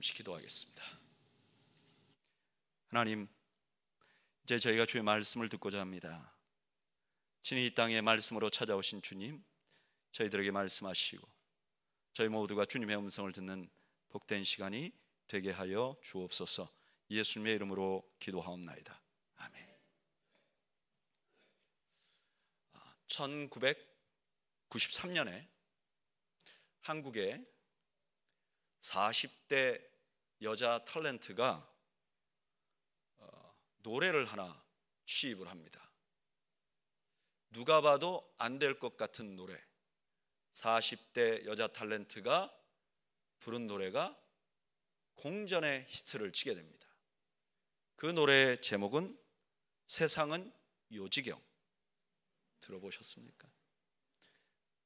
잠시 기도하겠습니다. 하나님, 이제 저희가 주의 말씀을 듣고자 합니다. 친히 이 땅에 말씀으로 찾아오신 주님, 저희들에게 말씀하시고 저희 모두가 주님의 음성을 듣는 복된 시간이 되게 하여 주옵소서. 예수님의 이름으로 기도하옵나이다. 아멘. 1993년에 한국에 40대 여자 탤런트가 노래를 하나 취입을 합니다. 누가 봐도 안 될 것 같은 노래, 40대 여자 탤런트가 부른 노래가 공전의 히트를 치게 됩니다. 그 노래의 제목은 세상은 요지경. 들어보셨습니까?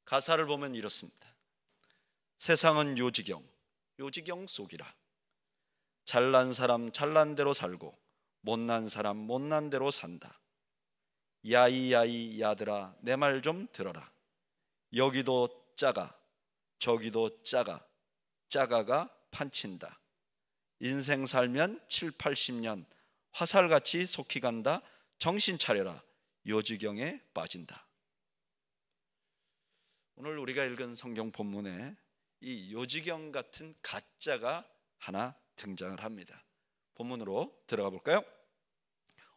가사를 보면 이렇습니다. 세상은 요지경, 요지경 속이라. 잘난 사람 잘난 대로 살고 못난 사람 못난 대로 산다. 야이야이 야들아 내 말 좀 들어라. 여기도 짜가 저기도 짜가, 짜가가 판친다. 인생 살면 7, 80년 화살같이 속히 간다. 정신 차려라. 요지경에 빠진다. 오늘 우리가 읽은 성경 본문에 이 요지경 같은 가짜가 하나 등장을 합니다. 본문으로 들어가 볼까요?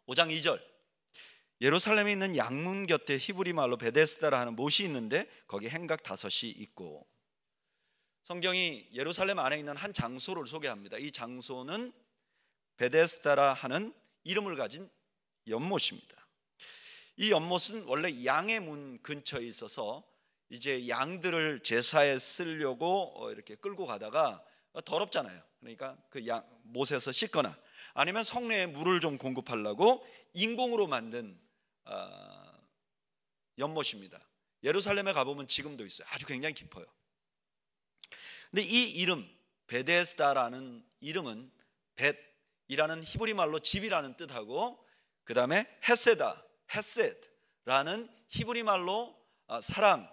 5장 2절. 예루살렘에 있는 양문 곁에 히브리 말로 베데스다라 하는 못이 있는데 거기 행각 5이 있고, 성경이 예루살렘 안에 있는 한 장소를 소개합니다. 이 장소는 베데스다라 하는 이름을 가진 연못입니다. 이 연못은 원래 양의 문 근처에 있어서 이제 양들을 제사에 쓰려고 이렇게 끌고 가다가 더럽잖아요. 그러니까 그 못에서 씻거나 아니면 성내에 물을 좀 공급하려고 인공으로 만든 연못입니다. 예루살렘에 가보면 지금도 있어요. 아주 굉장히 깊어요. 근데 이 이름 베데스다라는 이름은 벳이라는 히브리 말로 집이라는 뜻하고, 그 다음에 헤세다, 헤셋라는 히브리 말로 사랑,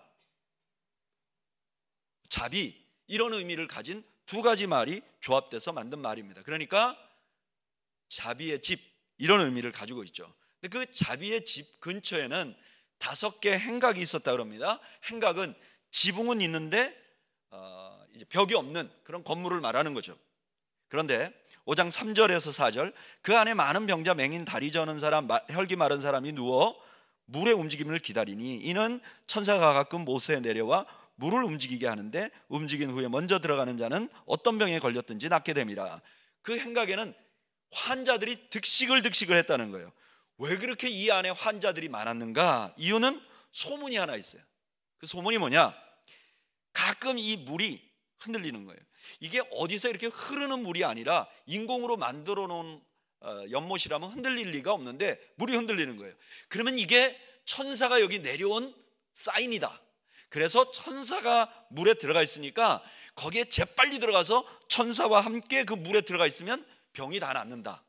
자비, 이런 의미를 가진 두 가지 말이 조합돼서 만든 말입니다. 그러니까 자비의 집, 이런 의미를 가지고 있죠. 근데 그 자비의 집 근처에는 5개 행각이 있었다 그럽니다. 행각은 지붕은 있는데 이제 벽이 없는 그런 건물을 말하는 거죠. 그런데 5장 3절에서 4절, 그 안에 많은 병자, 맹인, 다리 저는 사람, 혈기 마른 사람이 누워 물의 움직임을 기다리니 이는 천사가 가끔 모세에 내려와 물을 움직이게 하는데 움직인 후에 먼저 들어가는 자는 어떤 병에 걸렸든지 낫게 됨이라. 그 행각에는 환자들이 득식을 했다는 거예요. 왜 그렇게 이 안에 환자들이 많았는가? 이유는 소문이 하나 있어요. 그 소문이 뭐냐? 가끔 이 물이 흔들리는 거예요. 이게 어디서 이렇게 흐르는 물이 아니라 인공으로 만들어 놓은 연못이라면 흔들릴 리가 없는데 물이 흔들리는 거예요. 그러면 이게 천사가 여기 내려온 사인이다. 그래서 천사가 물에 들어가 있으니까 거기에 재빨리 들어가서 천사와 함께 그 물에 들어가 있으면 병이 다 낫는다.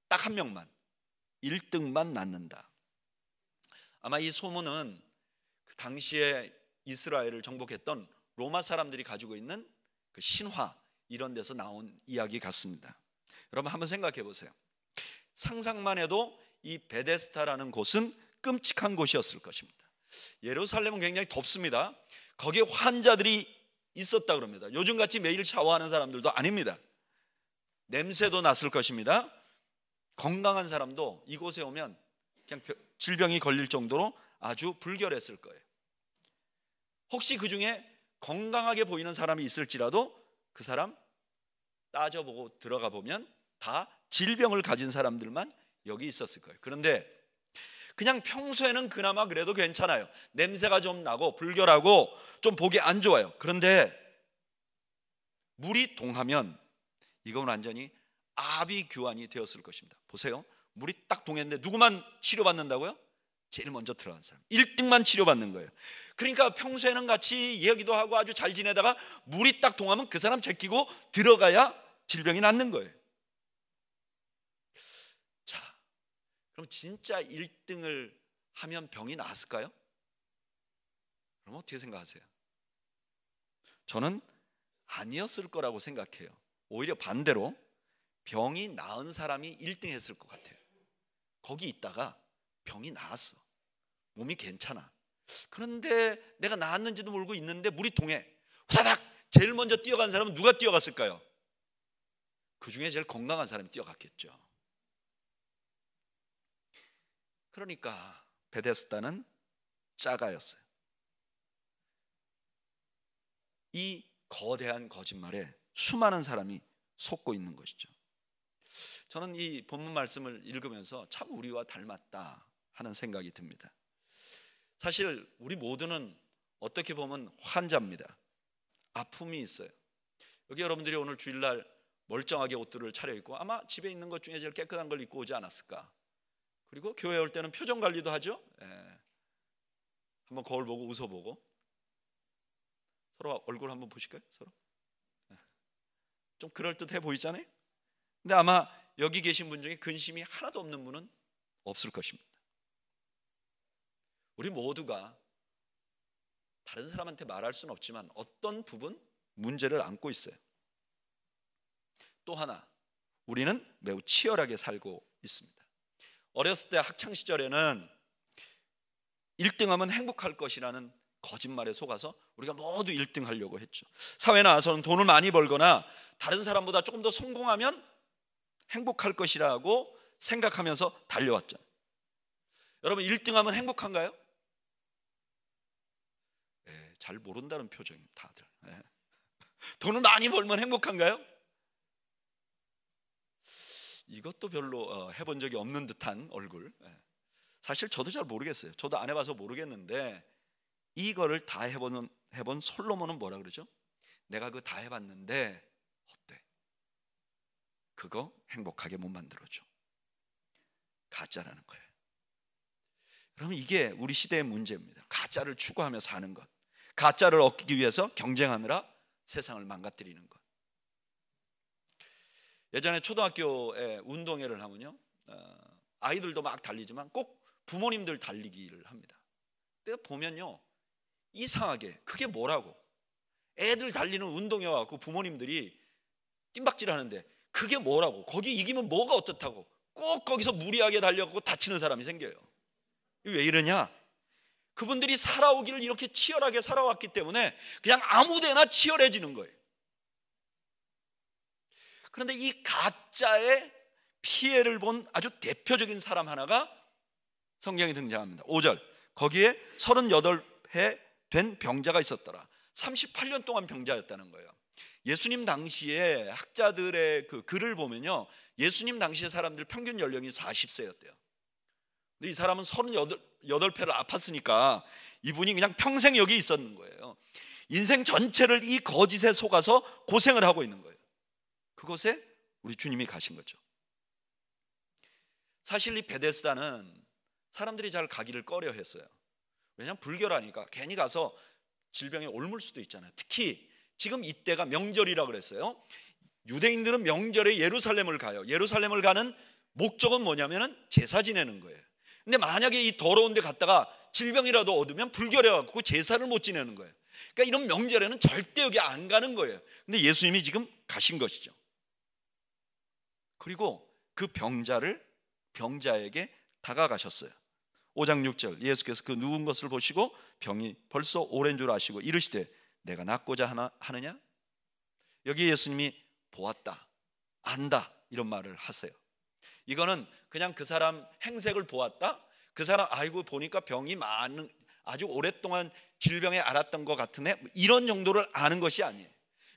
딱 한 명만, 1등만 낫는다. 아마 이 소문은 그 당시에 이스라엘을 정복했던 로마 사람들이 가지고 있는 그 신화, 이런 데서 나온 이야기 같습니다. 여러분 한번 생각해 보세요. 상상만 해도 이 베데스다라는 곳은 끔찍한 곳이었을 것입니다. 예루살렘은 굉장히 덥습니다. 거기에 환자들이 있었다 그럽니다. 요즘같이 매일 샤워하는 사람들도 아닙니다. 냄새도 났을 것입니다. 건강한 사람도 이곳에 오면 그냥 질병이 걸릴 정도로 아주 불결했을 거예요. 혹시 그 중에 건강하게 보이는 사람이 있을지라도 그 사람 따져보고 들어가 보면 다 질병을 가진 사람들만 여기 있었을 거예요. 그런데 그냥 평소에는 그나마 그래도 괜찮아요. 냄새가 좀 나고 불결하고 좀 보기 안 좋아요. 그런데 물이 동하면 이건 완전히 아비규환이 되었을 것입니다. 보세요. 물이 딱 동했는데 누구만 치료받는다고요? 제일 먼저 들어간 사람, 1등만 치료받는 거예요. 그러니까 평소에는 같이 이야기도 하고 아주 잘 지내다가 물이 딱 동하면 그 사람 제끼고 들어가야 질병이 낫는 거예요. 자, 그럼 진짜 1등을 하면 병이 나았을까요? 그럼 어떻게 생각하세요? 저는 아니었을 거라고 생각해요. 오히려 반대로 병이 나은 사람이 1등 했을 것 같아요. 거기 있다가 병이 나았어. 몸이 괜찮아. 그런데 내가 나았는지도 모르고 있는데 물이 동해. 후다닥 제일 먼저 뛰어간 사람은 누가 뛰어갔을까요? 그 중에 제일 건강한 사람이 뛰어갔겠죠. 그러니까 베데스다는 짜가였어요. 이 거대한 거짓말에 수많은 사람이 속고 있는 것이죠. 저는 이 본문 말씀을 읽으면서 참 우리와 닮았다 하는 생각이 듭니다. 사실 우리 모두는 어떻게 보면 환자입니다. 아픔이 있어요. 여기 여러분들이 오늘 주일날 멀쩡하게 옷들을 차려입고 아마 집에 있는 것 중에 제일 깨끗한 걸 입고 오지 않았을까. 그리고 교회 올 때는 표정 관리도 하죠. 한번 거울 보고 웃어보고. 서로 얼굴 한번 보실까요? 서로 좀 그럴듯해 보이잖아요. 근데 아마 여기 계신 분 중에 근심이 하나도 없는 분은 없을 것입니다. 우리 모두가 다른 사람한테 말할 수는 없지만 어떤 부분 문제를 안고 있어요. 또 하나, 우리는 매우 치열하게 살고 있습니다. 어렸을 때 학창 시절에는 1등하면 행복할 것이라는 거짓말에 속아서 우리가 모두 1등 하려고 했죠. 사회 나와서는 돈을 많이 벌거나 다른 사람보다 조금 더 성공하면 행복할 것이라고 생각하면서 달려왔죠. 여러분 1등하면 행복한가요? 잘 모른다는 표정입니다. 다들. 돈을 많이 벌면 행복한가요? 이것도 별로 해본 적이 없는 듯한 얼굴. 사실 저도 잘 모르겠어요. 저도 안 해봐서 모르겠는데 이거를 다 해본 솔로몬은 뭐라 그러죠? 내가 그거 다 해봤는데 어때? 그거 행복하게 못 만들어줘. 가짜라는 거예요. 그러면 이게 우리 시대의 문제입니다. 가짜를 추구하며 사는 것, 가짜를 얻기 위해서 경쟁하느라 세상을 망가뜨리는 것. 예전에 초등학교에 운동회를 하면요, 아이들도 막 달리지만 꼭 부모님들 달리기를 합니다. 내가 보면요, 이상하게 그게 뭐라고 애들 달리는 운동회 와서 부모님들이 뜀박질 하는데 그게 뭐라고, 거기 이기면 뭐가 어떻다고 꼭 거기서 무리하게 달려가고 다치는 사람이 생겨요. 왜 이러냐? 그분들이 살아오기를 이렇게 치열하게 살아왔기 때문에 그냥 아무데나 치열해지는 거예요. 그런데 이 가짜의 피해를 본 아주 대표적인 사람 하나가 성경에 등장합니다. 5절, 거기에 38회 된 병자가 있었더라. 38년 동안 병자였다는 거예요. 예수님 당시에 학자들의 그 글을 보면요, 예수님 당시의 사람들 평균 연령이 40세였대요. 근데 이 사람은 38회를 아팠으니까 이분이 그냥 평생 여기 있었는 거예요. 인생 전체를 이 거짓에 속아서 고생을 하고 있는 거예요. 그곳에 우리 주님이 가신 거죠. 사실 이 베데스다는 사람들이 잘 가기를 꺼려 했어요. 왜냐하면 불교라니까 괜히 가서 질병에 옮을 수도 있잖아요. 특히 지금 이때가 명절이라 그랬어요. 유대인들은 명절에 예루살렘을 가요. 예루살렘을 가는 목적은 뭐냐면은 제사 지내는 거예요. 근데 만약에 이 더러운 데 갔다가 질병이라도 얻으면 불결해 갖고 제사를 못 지내는 거예요. 그러니까 이런 명절에는 절대 여기 안 가는 거예요. 근데 예수님이 지금 가신 것이죠. 그리고 그 병자에게 다가가셨어요. 5장 6절, 예수께서 그 누운 것을 보시고 병이 벌써 오랜 줄 아시고 이르시되 내가 낫고자 하느냐? 여기 예수님이 보았다, 안다 이런 말을 하세요. 이거는 그냥 그 사람 행색을 보았다, 그 사람 아이고 보니까 병이 많은, 아주 오랫동안 질병에 앓았던 것 같으네, 이런 정도를 아는 것이 아니에요.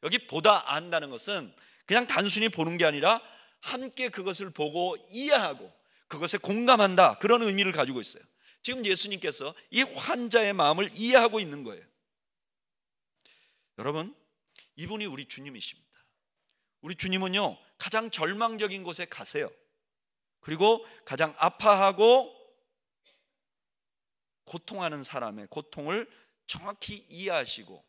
여기 보다 안다는 것은 그냥 단순히 보는 게 아니라 함께 그것을 보고 이해하고 그것에 공감한다, 그런 의미를 가지고 있어요. 지금 예수님께서 이 환자의 마음을 이해하고 있는 거예요. 여러분, 이분이 우리 주님이십니다. 우리 주님은요, 가장 절망적인 곳에 가세요. 그리고 가장 아파하고 고통하는 사람의 고통을 정확히 이해하시고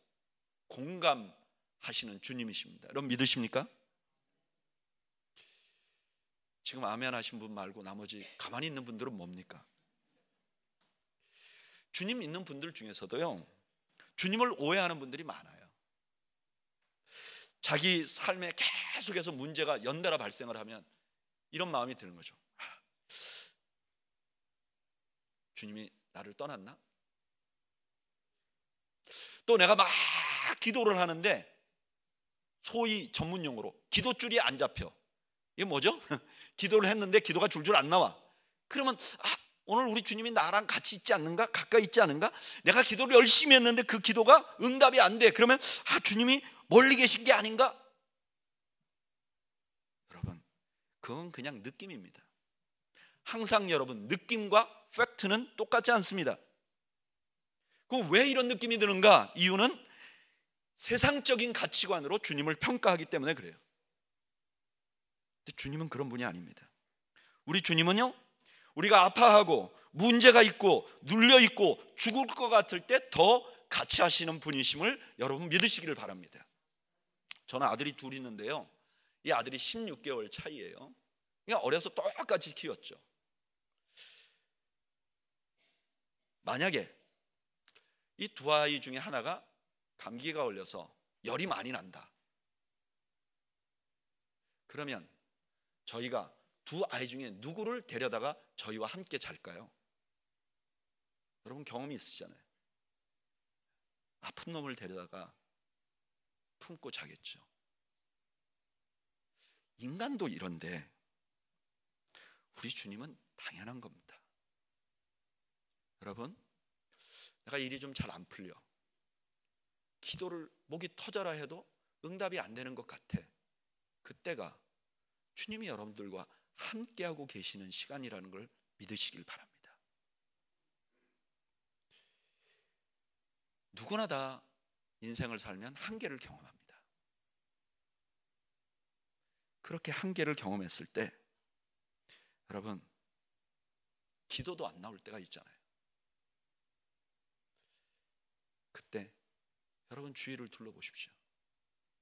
공감하시는 주님이십니다. 여러분 믿으십니까? 지금 아멘 하신 분 말고 나머지 가만히 있는 분들은 뭡니까? 주님 믿는 분들 중에서도요, 주님을 오해하는 분들이 많아요. 자기 삶에 계속해서 문제가 연달아 발생을 하면 이런 마음이 드는 거죠. 주님이 나를 떠났나? 또 내가 막 기도를 하는데 소위 전문 용어로 기도줄이 안 잡혀. 이게 뭐죠? 기도를 했는데 기도가 줄줄 안 나와. 그러면 오늘 우리 주님이 나랑 같이 있지 않는가? 가까이 있지 않은가? 내가 기도를 열심히 했는데 그 기도가 응답이 안 돼. 그러면 주님이 멀리 계신 게 아닌가? 여러분, 그건 그냥 느낌입니다. 항상 여러분, 느낌과 팩트는 똑같지 않습니다. 그럼 왜 이런 느낌이 드는가? 이유는 세상적인 가치관으로 주님을 평가하기 때문에 그래요. 근데 주님은 그런 분이 아닙니다. 우리 주님은요, 우리가 아파하고 문제가 있고 눌려있고 죽을 것 같을 때 더 같이 하시는 분이심을 여러분 믿으시기를 바랍니다. 저는 아들이 둘 있는데요, 이 아들이 16개월 차이예요. 그냥 어려서 똑같이 키웠죠. 만약에 이 두 아이 중에 하나가 감기가 걸려서 열이 많이 난다, 그러면 저희가 두 아이 중에 누구를 데려다가 저희와 함께 잘까요? 여러분 경험이 있으시잖아요. 아픈 놈을 데려다가 품고 자겠죠. 인간도 이런데 우리 주님은 당연한 겁니다. 여러분, 내가 일이 좀 잘 안 풀려, 기도를 목이 터져라 해도 응답이 안 되는 것 같아. 그때가 주님이 여러분들과 함께하고 계시는 시간이라는 걸 믿으시길 바랍니다. 누구나 다 인생을 살면 한계를 경험합니다. 그렇게 한계를 경험했을 때 여러분, 기도도 안 나올 때가 있잖아요. 그때 여러분 주위를 둘러보십시오.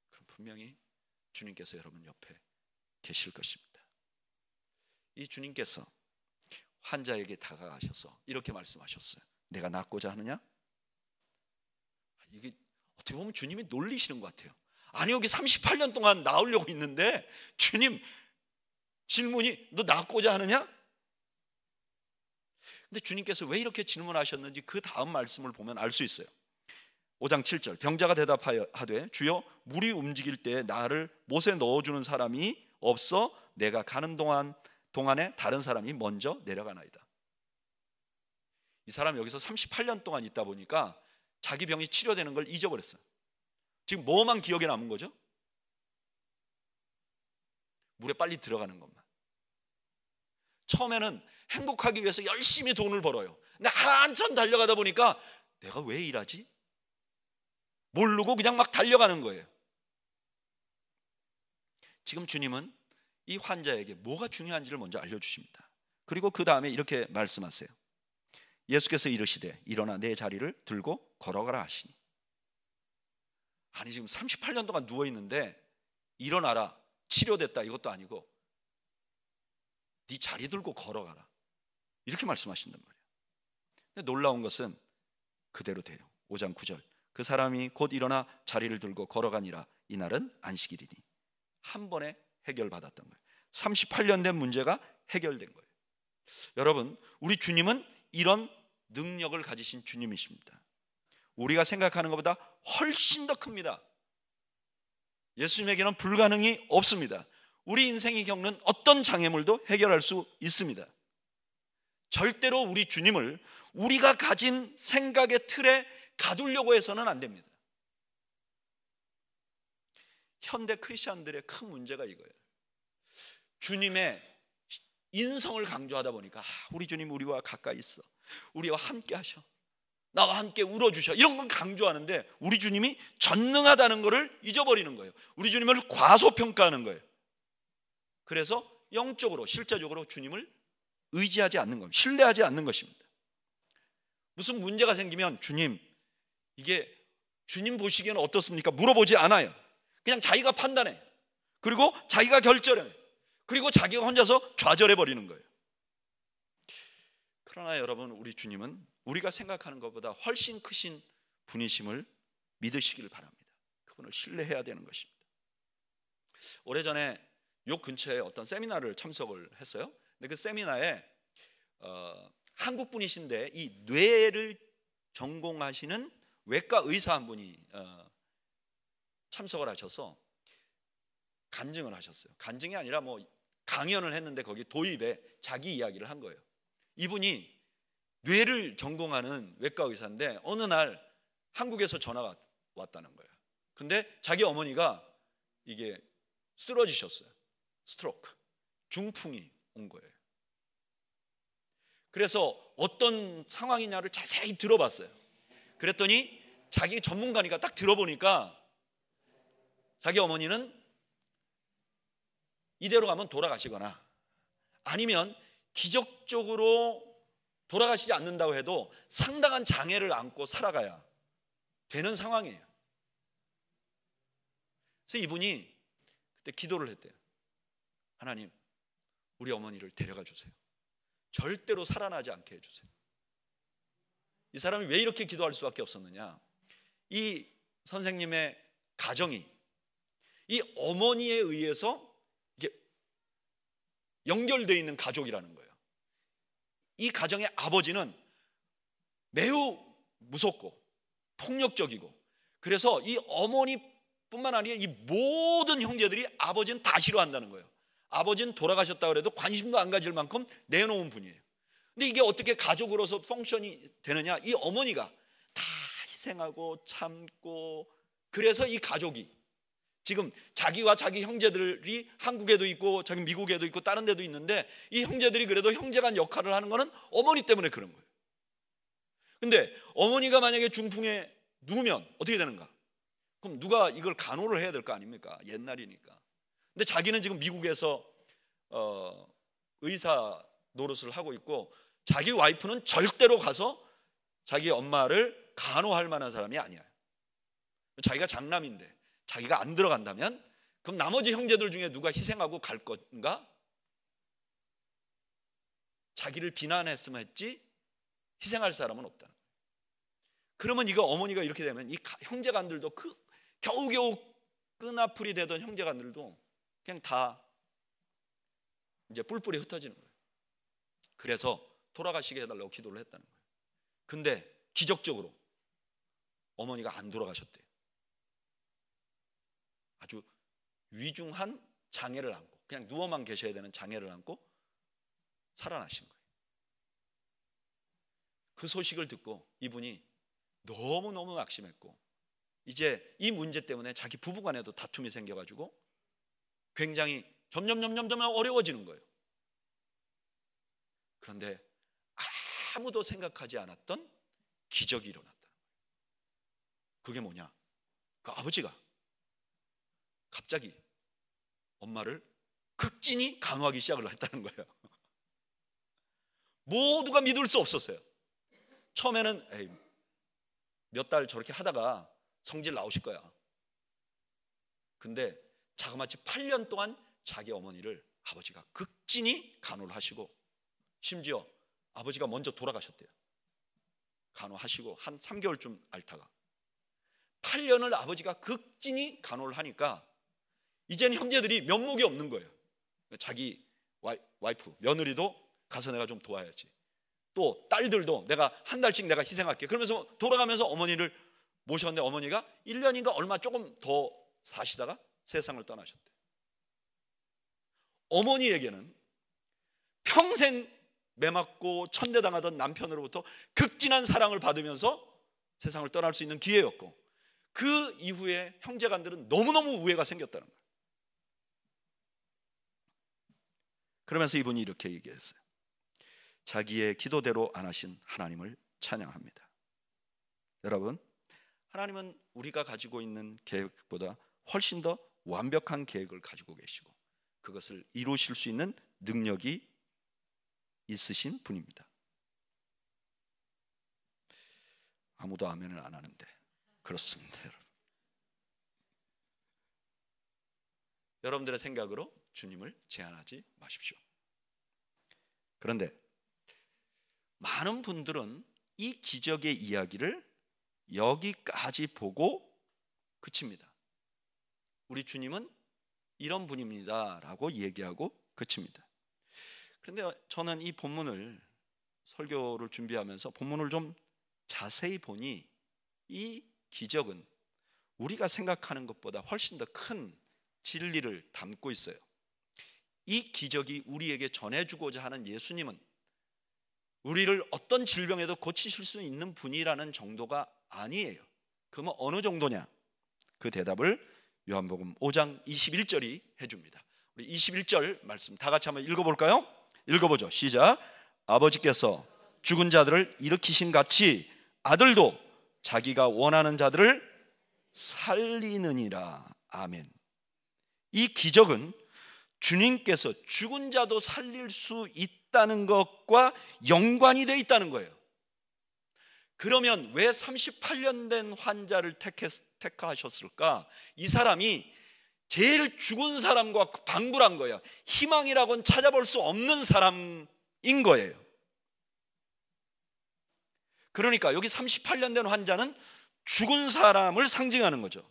그럼 분명히 주님께서 여러분 옆에 계실 것입니다. 이 주님께서 환자에게 다가가셔서 이렇게 말씀하셨어요. 내가 낫고자 하느냐? 이게 어떻게 보면 주님이 놀리시는 것 같아요. 아니, 여기 38년 동안 나으려고 있는데 주님 질문이 너 낫고자 하느냐? 근데 주님께서 왜 이렇게 질문하셨는지 그 다음 말씀을 보면 알 수 있어요. 5장 7절, 병자가 대답하여 하되 주여, 물이 움직일 때 나를 못에 넣어주는 사람이 없어 내가 가는 동안에 다른 사람이 먼저 내려가나이다. 이 사람 여기서 38년 동안 있다 보니까 자기 병이 치료되는 걸 잊어버렸어요. 지금 뭐만 기억에 남은 거죠? 물에 빨리 들어가는 것만. 처음에는 행복하기 위해서 열심히 돈을 벌어요. 근데 한참 달려가다 보니까 내가 왜 일하지? 모르고 그냥 막 달려가는 거예요. 지금 주님은 이 환자에게 뭐가 중요한지를 먼저 알려주십니다. 그리고 그 다음에 이렇게 말씀하세요. 예수께서 이르시되 일어나 내 자리를 들고 걸어가라 하시니. 아니, 지금 38년 동안 누워있는데 일어나라, 치료됐다, 이것도 아니고 네 자리 들고 걸어가라, 이렇게 말씀하신단 말이에요. 근데 놀라운 것은 그대로 돼요. 5장 9절, 그 사람이 곧 일어나 자리를 들고 걸어가니라. 이날은 안식일이니. 한 번에 해결받았던 거예요. 38년 된 문제가 해결된 거예요. 여러분, 우리 주님은 이런 능력을 가지신 주님이십니다. 우리가 생각하는 것보다 훨씬 더 큽니다. 예수님에게는 불가능이 없습니다. 우리 인생이 겪는 어떤 장애물도 해결할 수 있습니다. 절대로 우리 주님을 우리가 가진 생각의 틀에 가두려고 해서는 안 됩니다. 현대 크리스천들의 큰 문제가 이거예요. 주님의 인성을 강조하다 보니까 우리 주님 우리와 가까이 있어, 우리와 함께 하셔, 나와 함께 울어주셔, 이런 걸 강조하는데 우리 주님이 전능하다는 것을 잊어버리는 거예요. 우리 주님을 과소평가하는 거예요. 그래서 영적으로 실제적으로 주님을 의지하지 않는 겁니다. 신뢰하지 않는 것입니다. 무슨 문제가 생기면 주님, 이게 주님 보시기에는 어떻습니까? 물어보지 않아요. 그냥 자기가 판단해. 그리고 자기가 결정해. 그리고 자기가 혼자서 좌절해버리는 거예요. 그러나 여러분, 우리 주님은 우리가 생각하는 것보다 훨씬 크신 분이심을 믿으시길 바랍니다. 그분을 신뢰해야 되는 것입니다. 오래전에 요 근처에 어떤 세미나를 참석을 했어요. 근데 그 세미나에 한국 분이신데 이 뇌를 전공하시는 외과 의사 한 분이 참석을 하셔서 간증을 하셨어요. 간증이 아니라 뭐 강연을 했는데 거기 도입에 자기 이야기를 한 거예요. 이분이 뇌를 전공하는 외과 의사인데 어느 날 한국에서 전화가 왔다는 거예요. 근데 자기 어머니가 이게 쓰러지셨어요. 스트로크, 중풍이 온 거예요. 그래서 어떤 상황이냐를 자세히 들어봤어요. 그랬더니 자기 전문가니까 딱 들어보니까 자기 어머니는 이대로 가면 돌아가시거나 아니면 기적적으로 돌아가시지 않는다고 해도 상당한 장애를 안고 살아가야 되는 상황이에요. 그래서 이분이 그때 기도를 했대요. 하나님, 우리 어머니를 데려가 주세요. 절대로 살아나지 않게 해주세요. 이 사람이 왜 이렇게 기도할 수밖에 없었느냐? 이 선생님의 가정이 이 어머니에 의해서 이게 연결되어 있는 가족이라는 거예요. 이 가정의 아버지는 매우 무섭고 폭력적이고, 그래서 이 어머니뿐만 아니라 이 모든 형제들이 아버지는 다 싫어한다는 거예요. 아버지는 돌아가셨다고 해도 관심도 안 가질 만큼 내놓은 분이에요. 근데 이게 어떻게 가족으로서 펑션이 되느냐? 이 어머니가 다 희생하고 참고, 그래서 이 가족이 지금 자기와 자기 형제들이 한국에도 있고 자기 미국에도 있고 다른 데도 있는데, 이 형제들이 그래도 형제간 역할을 하는 거는 어머니 때문에 그런 거예요. 근데 어머니가 만약에 중풍에 누우면 어떻게 되는가? 그럼 누가 이걸 간호를 해야 될 거 아닙니까? 옛날이니까. 근데 자기는 지금 미국에서 의사 노릇을 하고 있고, 자기 와이프는 절대로 가서 자기 엄마를 간호할 만한 사람이 아니야. 자기가 장남인데 자기가 안 들어간다면 그럼 나머지 형제들 중에 누가 희생하고 갈 건가? 자기를 비난했으면 했지 희생할 사람은 없다는 거예요. 그러면 이거 어머니가 이렇게 되면 이 형제간들도 그 겨우겨우 끈아풀이 되던 형제간들도 그냥 다 이제 뿔뿔이 흩어지는 거예요. 그래서 돌아가시게 해달라고 기도를 했다는 거예요. 근데 기적적으로 어머니가 안 돌아가셨대요. 아주 위중한 장애를 안고, 그냥 누워만 계셔야 되는 장애를 안고 살아나신 거예요. 그 소식을 듣고 이분이 너무너무 낙심했고, 이제 이 문제 때문에 자기 부부간에도 다툼이 생겨가지고 굉장히 점점 어려워지는 거예요. 그런데 아무도 생각하지 않았던 기적이 일어났다는 거예요. 그게 뭐냐? 그 아버지가 갑자기 엄마를 극진히 간호하기 시작을 했다는 거예요. 모두가 믿을 수 없었어요. 처음에는 몇 달 저렇게 하다가 성질 나오실 거야. 근데 자그마치 8년 동안 자기 어머니를 아버지가 극진히 간호를 하시고, 심지어 아버지가 먼저 돌아가셨대요. 간호하시고 한 3개월쯤 앓다가 8년을 아버지가 극진히 간호를 하니까 이제는 형제들이 면목이 없는 거예요. 자기 와이프, 며느리도 가서 내가 좀 도와야지, 또 딸들도 내가 한 달씩 내가 희생할게, 그러면서 돌아가면서 어머니를 모셨는데 어머니가 1년인가 얼마 조금 더 사시다가 세상을 떠나셨대. 어머니에게는 평생 매맞고 천대당하던 남편으로부터 극진한 사랑을 받으면서 세상을 떠날 수 있는 기회였고, 그 이후에 형제간들은 너무너무 우애가 생겼다는 거예요. 그러면서 이분이 이렇게 얘기했어요. 자기의 기도대로 안 하신 하나님을 찬양합니다. 여러분, 하나님은 우리가 가지고 있는 계획보다 훨씬 더 완벽한 계획을 가지고 계시고 그것을 이루실 수 있는 능력이 있으신 분입니다. 아무도 아멘을 안 하는데 그렇습니다. 여러분, 여러분들의 생각으로 주님을 제한하지 마십시오. 그런데 많은 분들은 이 기적의 이야기를 여기까지 보고 그칩니다. 우리 주님은 이런 분입니다 라고 얘기하고 그칩니다. 그런데 저는 이 본문을, 설교를 준비하면서 본문을 좀 자세히 보니 이 기적은 우리가 생각하는 것보다 훨씬 더 큰 진리를 담고 있어요. 이 기적이 우리에게 전해주고자 하는 예수님은 우리를 어떤 질병에도 고치실 수 있는 분이라는 정도가 아니에요. 그러면 어느 정도냐? 그 대답을 요한복음 5장 21절이 해줍니다. 우리 21절 말씀 다 같이 한번 읽어볼까요? 읽어보죠. 시작. 아버지께서 죽은 자들을 일으키신 같이 아들도 자기가 원하는 자들을 살리느니라. 아멘. 이 기적은 주님께서 죽은 자도 살릴 수 있다는 것과 연관이 되어 있다는 거예요. 그러면 왜 38년 된 환자를 택하셨을까? 이 사람이 제일 죽은 사람과 방불한 거예요. 희망이라고는 찾아볼 수 없는 사람인 거예요. 그러니까 여기 38년 된 환자는 죽은 사람을 상징하는 거죠.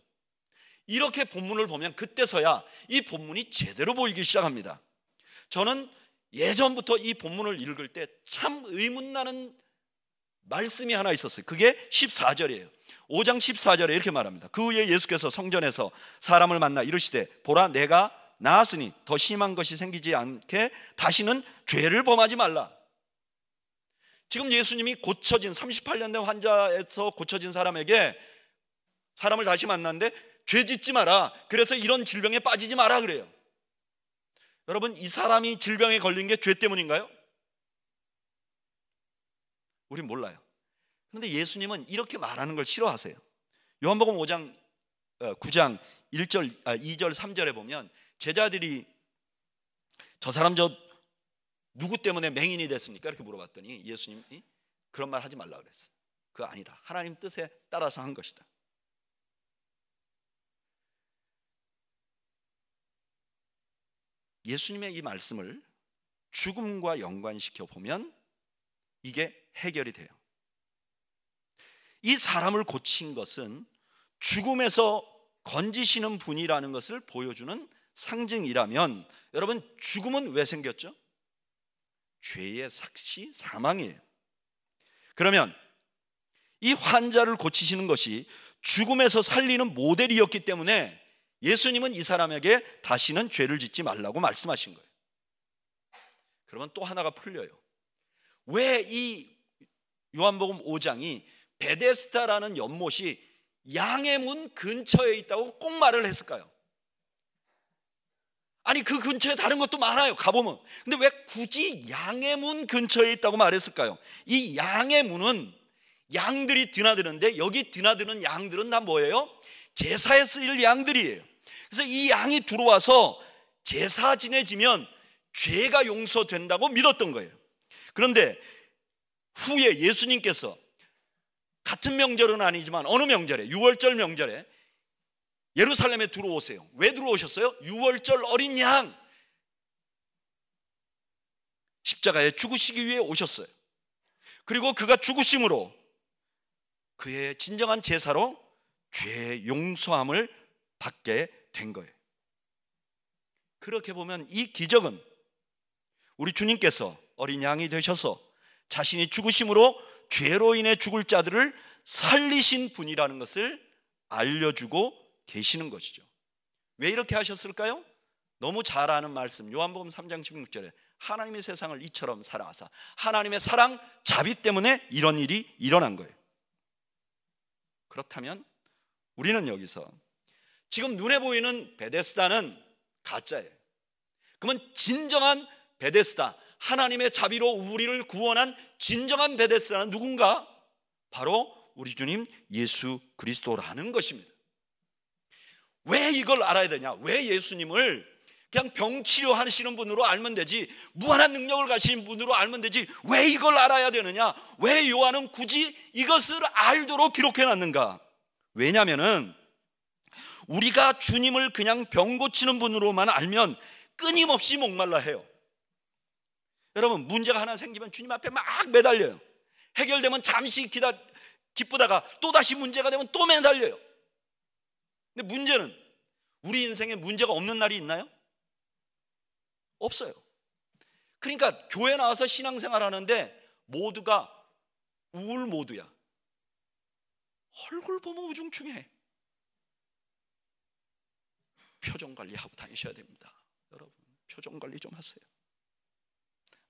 이렇게 본문을 보면 그때서야 이 본문이 제대로 보이기 시작합니다. 저는 예전부터 이 본문을 읽을 때 참 의문나는 말씀이 하나 있었어요. 그게 14절이에요. 5장 14절에 이렇게 말합니다. 그 후에 예수께서 성전에서 사람을 만나 이르시되 보라 내가 나았으니 더 심한 것이 생기지 않게 다시는 죄를 범하지 말라. 지금 예수님이 고쳐진 38년 된 환자에서 고쳐진 사람에게 사람을 다시 만났는데 죄 짓지 마라. 그래서 이런 질병에 빠지지 마라 그래요. 여러분, 이 사람이 질병에 걸린 게 죄 때문인가요? 우린 몰라요. 그런데 예수님은 이렇게 말하는 걸 싫어하세요. 요한복음 5장 9장 1절 2절 3절에 보면 제자들이 저 사람 저 누구 때문에 맹인이 됐습니까? 이렇게 물어봤더니 예수님이 그런 말 하지 말라 그랬어요. 그거 아니라 하나님 뜻에 따라서 한 것이다. 예수님의 이 말씀을 죽음과 연관시켜 보면 이게 해결이 돼요. 이 사람을 고친 것은 죽음에서 건지시는 분이라는 것을 보여주는 상징이라면, 여러분, 죽음은 왜 생겼죠? 죄의 삭시, 사망이에요. 그러면 이 환자를 고치시는 것이 죽음에서 살리는 모델이었기 때문에 예수님은 이 사람에게 다시는 죄를 짓지 말라고 말씀하신 거예요. 그러면 또 하나가 풀려요. 왜 이 요한복음 5장이 베데스다라는 연못이 양의 문 근처에 있다고 꼭 말을 했을까요? 아니, 그 근처에 다른 것도 많아요, 가보면. 근데 왜 굳이 양의 문 근처에 있다고 말했을까요? 이 양의 문은 양들이 드나드는데 여기 드나드는 양들은 다 뭐예요? 제사에 쓰일 양들이에요. 그래서 이 양이 들어와서 제사 지내지면 죄가 용서된다고 믿었던 거예요. 그런데 후에 예수님께서 같은 명절은 아니지만 어느 명절에, 유월절 명절에 예루살렘에 들어오세요. 왜 들어오셨어요? 유월절 어린 양 십자가에 죽으시기 위해 오셨어요. 그리고 그가 죽으심으로 그의 진정한 제사로 죄의 용서함을 받게 된 거예요. 그렇게 보면 이 기적은 우리 주님께서 어린 양이 되셔서 자신이 죽으심으로 죄로 인해 죽을 자들을 살리신 분이라는 것을 알려주고 계시는 것이죠. 왜 이렇게 하셨을까요? 너무 잘 아는 말씀, 요한복음 3장 16절에 하나님의 세상을 이처럼 사랑하사, 하나님의 사랑 자비 때문에 이런 일이 일어난 거예요. 그렇다면 우리는 여기서 지금 눈에 보이는 베데스다는 가짜예요. 그러면 진정한 베데스다, 하나님의 자비로 우리를 구원한 진정한 베데스다는 누군가? 바로 우리 주님 예수 그리스도라는 것입니다. 왜 이걸 알아야 되냐? 왜 예수님을 그냥 병 치료하시는 분으로 알면 되지, 무한한 능력을 가지신 분으로 알면 되지, 왜 이걸 알아야 되느냐? 왜 요한은 굳이 이것을 알도록 기록해 놨는가? 왜냐하면 우리가 주님을 그냥 병 고치는 분으로만 알면 끊임없이 목말라 해요. 여러분, 문제가 하나 생기면 주님 앞에 막 매달려요. 해결되면 잠시 기쁘다가 또다시 문제가 되면 또 매달려요. 근데 문제는 우리 인생에 문제가 없는 날이 있나요? 없어요. 그러니까 교회 나와서 신앙생활 하는데 모두가 우울 모드야. 얼굴 보면 우중충해. 표정 관리하고 다니셔야 됩니다. 여러분, 표정 관리 좀 하세요.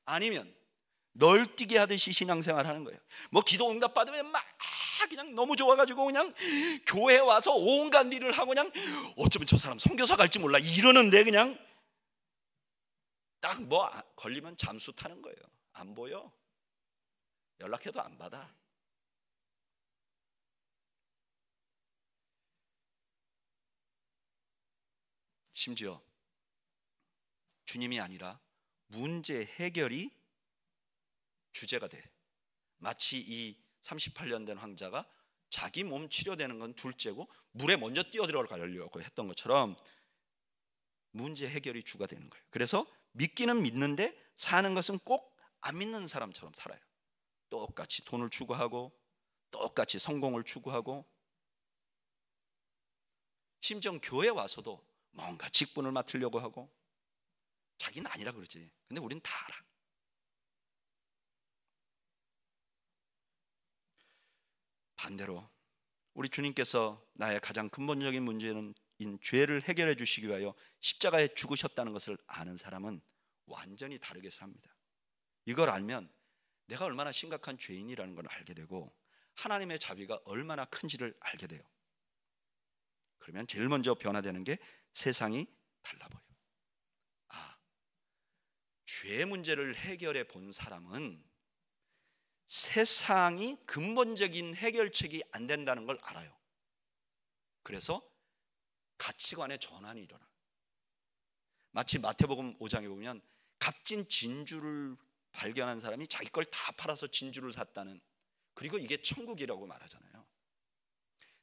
아니면 널뛰기 하듯이 신앙생활 하는 거예요. 뭐 기도 응답 받으면 막 그냥 너무 좋아가지고 그냥 교회 와서 온갖 일을 하고 그냥 어쩌면 저 사람 선교사 갈지 몰라 이러는데 그냥 딱 뭐 걸리면 잠수 타는 거예요. 안 보여. 연락해도 안 받아. 심지어 주님이 아니라 문제 해결이 주제가 돼. 마치 이 38년 된 황자가 자기 몸 치료되는 건 둘째고 물에 먼저 뛰어들어가려고 했던 것처럼 문제 해결이 주가 되는 거예요. 그래서 믿기는 믿는데 사는 것은 꼭 안 믿는 사람처럼 살아요. 똑같이 돈을 추구하고 똑같이 성공을 추구하고 심지어 교회 와서도 뭔가 직분을 맡으려고 하고 자기는 아니라 그러지. 근데 우리는 다 알아. 반대로 우리 주님께서 나의 가장 근본적인 문제인 죄를 해결해 주시기 위하여 십자가에 죽으셨다는 것을 아는 사람은 완전히 다르게 삽니다. 이걸 알면 내가 얼마나 심각한 죄인이라는 걸 알게 되고 하나님의 자비가 얼마나 큰지를 알게 돼요. 그러면 제일 먼저 변화되는 게 세상이 달라 보여. 죄 문제를 해결해 본 사람은 세상이 근본적인 해결책이 안 된다는 걸 알아요. 그래서 가치관의 전환이 일어나. 마치 마태복음 5장에 보면 값진 진주를 발견한 사람이 자기 걸 다 팔아서 진주를 샀다는, 그리고 이게 천국이라고 말하잖아요.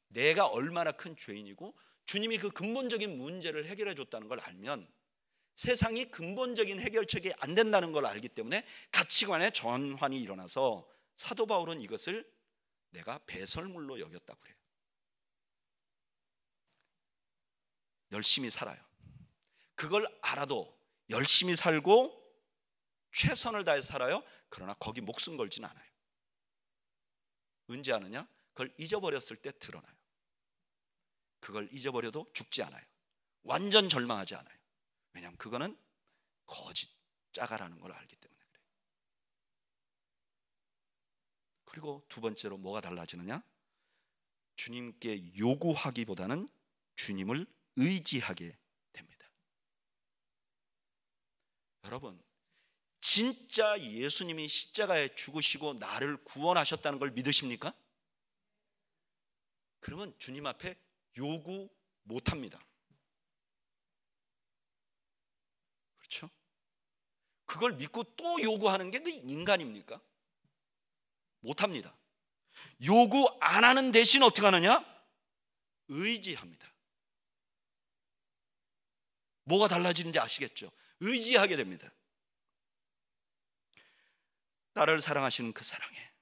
내가 얼마나 큰 죄인이고 주님이 그 근본적인 문제를 해결해 줬다는 걸 알면 세상이 근본적인 해결책이 안 된다는 걸 알기 때문에 가치관의 전환이 일어나서 사도 바울은 이것을 내가 배설물로 여겼다고 그래요. 열심히 살아요. 그걸 알아도 열심히 살고 최선을 다해서 살아요. 그러나 거기 목숨 걸진 않아요. 언제 아느냐? 그걸 잊어버렸을 때 드러나요. 그걸 잊어버려도 죽지 않아요. 완전 절망하지 않아요. 왜냐하면 그거는 거짓 짜가라는 걸 알기 때문에 그래요. 그리고 두 번째로 뭐가 달라지느냐? 주님께 요구하기보다는 주님을 의지하게 됩니다. 여러분, 진짜 예수님이 십자가에 죽으시고 나를 구원하셨다는 걸 믿으십니까? 그러면 주님 앞에 요구 못합니다. 그렇죠? 그걸 믿고 또 요구하는 게 그 인간입니까? 못합니다. 요구 안 하는 대신 어떻게 하느냐? 의지합니다. 뭐가 달라지는지 아시겠죠? 의지하게 됩니다. 나를 사랑하시는 그 사랑에,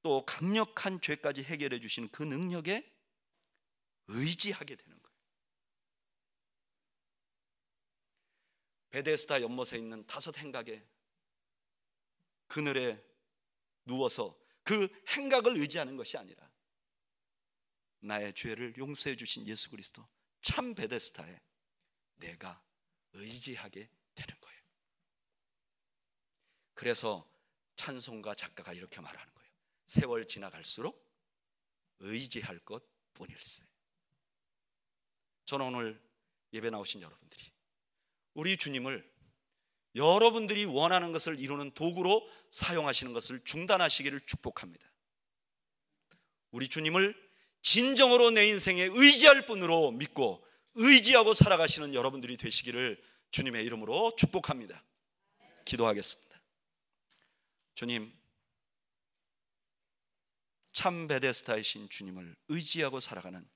또 강력한 죄까지 해결해 주시는 그 능력에 의지하게 되는 거예요. 베데스다 연못에 있는 5 행각의 그늘에 누워서 그 행각을 의지하는 것이 아니라 나의 죄를 용서해 주신 예수 그리스도 참 베데스다에 내가 의지하게 되는 거예요. 그래서 찬송가 작가가 이렇게 말하는 거예요. 세월 지나갈수록 의지할 것 뿐일세. 저는 오늘 예배 나오신 여러분들이 우리 주님을 여러분들이 원하는 것을 이루는 도구로 사용하시는 것을 중단하시기를 축복합니다. 우리 주님을 진정으로 내 인생에 의지할 분으로 믿고 의지하고 살아가시는 여러분들이 되시기를 주님의 이름으로 축복합니다. 기도하겠습니다. 주님, 참 베데스다이신 주님을 의지하고 살아가는